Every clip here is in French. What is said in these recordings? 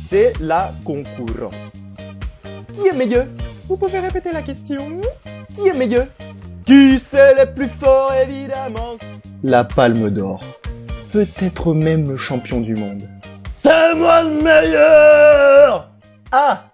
c'est la concurrence. Qui est meilleur? Vous pouvez répéter la question? Qui est meilleur? Qui c'est le plus fort, évidemment? La Palme d'Or. Peut-être même le champion du monde. C'est moi le meilleur! Ah!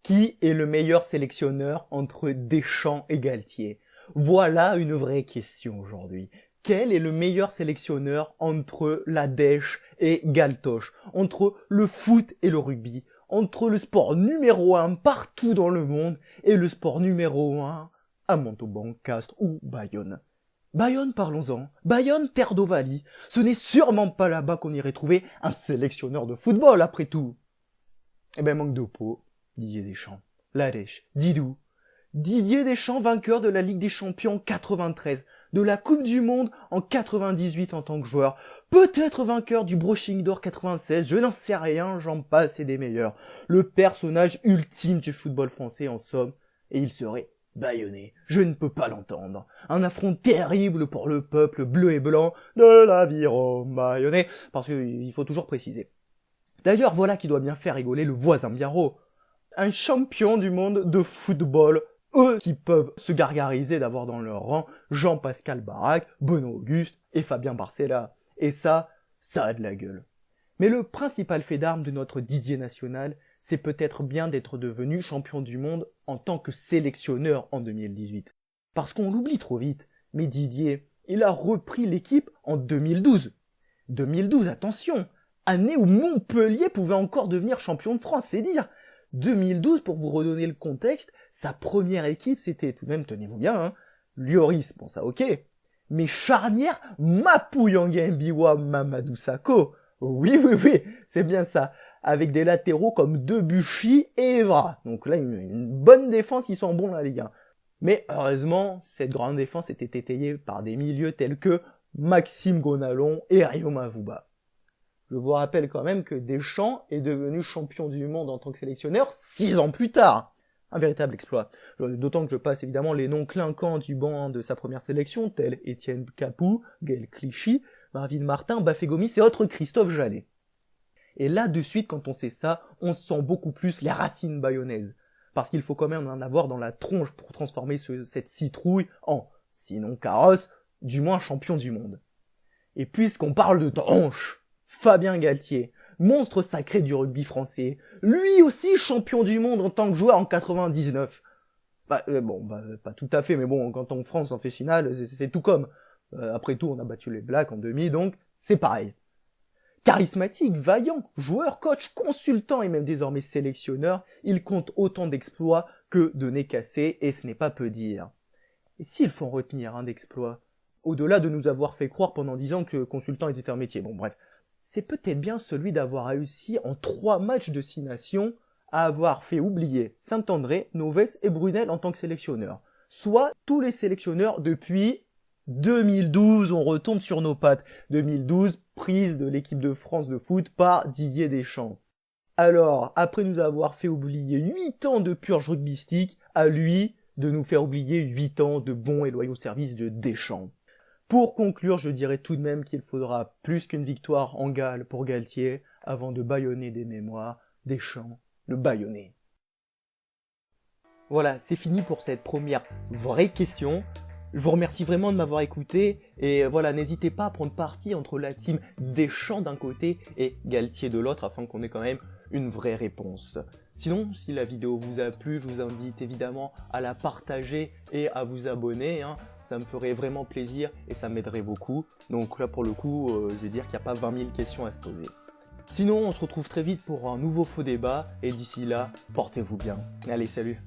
Qui est le meilleur sélectionneur entre Deschamps et Galtier? Voilà une vraie question aujourd'hui. Quel est le meilleur sélectionneur entre la Dèche et Galtoche? Entre le foot et le rugby? Entre le sport numéro 1 partout dans le monde et le sport numéro 1 à Montauban, Castres ou Bayonne? Bayonne, parlons-en. Bayonne, terre d'Ovalie. Ce n'est sûrement pas là-bas qu'on irait trouver un sélectionneur de football, après tout. Eh ben, manque de peau. Didier Deschamps. La Dèche. Didou. Didier Deschamps, vainqueur de la Ligue des Champions en 93, de la Coupe du Monde en 98 en tant que joueur, peut-être vainqueur du Broching d'Or 96, je n'en sais rien, j'en passe et des meilleurs. Le personnage ultime du football français en somme, et il serait bayonnais. Je ne peux pas l'entendre. Un affront terrible pour le peuple bleu et blanc de l'aviron bayonnais, parce qu'il faut toujours préciser. D'ailleurs, voilà qui doit bien faire rigoler le voisin Biarrot. Un champion du monde de football, eux qui peuvent se gargariser d'avoir dans leur rang Jean-Pascal Baraque, Benoît Auguste et Fabien Barcella. Et ça a de la gueule. Mais le principal fait d'armes de notre Didier national, c'est peut-être bien d'être devenu champion du monde en tant que sélectionneur en 2018. Parce qu'on l'oublie trop vite, mais Didier, il a repris l'équipe en 2012. 2012, attention, année où Montpellier pouvait encore devenir champion de France, c'est dire. 2012, pour vous redonner le contexte, sa première équipe, c'était tout de même, tenez-vous bien, Lloris, bon ça ok, mais charnière Mapuyanga Mbiwa Mamadou Sakho, oui, c'est bien ça, avec des latéraux comme Debuchy et Evra, donc là une bonne défense qui sent bon la Ligue 1. Mais heureusement, cette grande défense était étayée par des milieux tels que Maxime Gonalon et Rio Mavuba. Je vous rappelle quand même que Deschamps est devenu champion du monde en tant que sélectionneur 6 ans plus tard. Un véritable exploit. D'autant que je passe évidemment les noms clinquants du banc de sa première sélection, tels Étienne Capou, Gaël Clichy, Marvin Martin, Bafé Gomis et autres Christophe Jallet. Et là, de suite, quand on sait ça, on sent beaucoup plus les racines bayonnaises. Parce qu'il faut quand même en avoir dans la tronche pour transformer cette citrouille en, sinon carrosse, du moins champion du monde. Et puisqu'on parle de tronche, Fabien Galtier, monstre sacré du rugby français, lui aussi champion du monde en tant que joueur en 99. Pas tout à fait, mais bon, quand en France on fait finale, c'est tout comme. Après tout, on a battu les Blacks en demi, donc c'est pareil. Charismatique, vaillant, joueur, coach, consultant et même désormais sélectionneur, il compte autant d'exploits que de nez cassés, et ce n'est pas peu dire. Et s'il faut en retenir un d'exploits, au-delà de nous avoir fait croire pendant 10 ans que consultant était un métier, bon bref, c'est peut-être bien celui d'avoir réussi en 3 matchs de 6 nations à avoir fait oublier Saint-André, Novès et Brunel en tant que sélectionneurs. Soit tous les sélectionneurs depuis 2012, on retombe sur nos pattes. 2012, prise de l'équipe de France de foot par Didier Deschamps. Alors, après nous avoir fait oublier 8 ans de purge rugbystique, à lui de nous faire oublier 8 ans de bons et loyaux services de Deschamps. Pour conclure, je dirais tout de même qu'il faudra plus qu'une victoire en Galles pour Galtier avant de bâillonner des mémoires, Deschamps, le bâillonné. Voilà, c'est fini pour cette première vraie question. Je vous remercie vraiment de m'avoir écouté et voilà, n'hésitez pas à prendre parti entre la team Deschamps d'un côté et Galtier de l'autre afin qu'on ait quand même une vraie réponse. Sinon, si la vidéo vous a plu, je vous invite évidemment à la partager et à vous abonner. Ça me ferait vraiment plaisir et ça m'aiderait beaucoup. Donc là, pour le coup, je vais dire qu'il n'y a pas 20 000 questions à se poser. Sinon, on se retrouve très vite pour un nouveau faux débat et d'ici là, portez-vous bien. Allez, salut!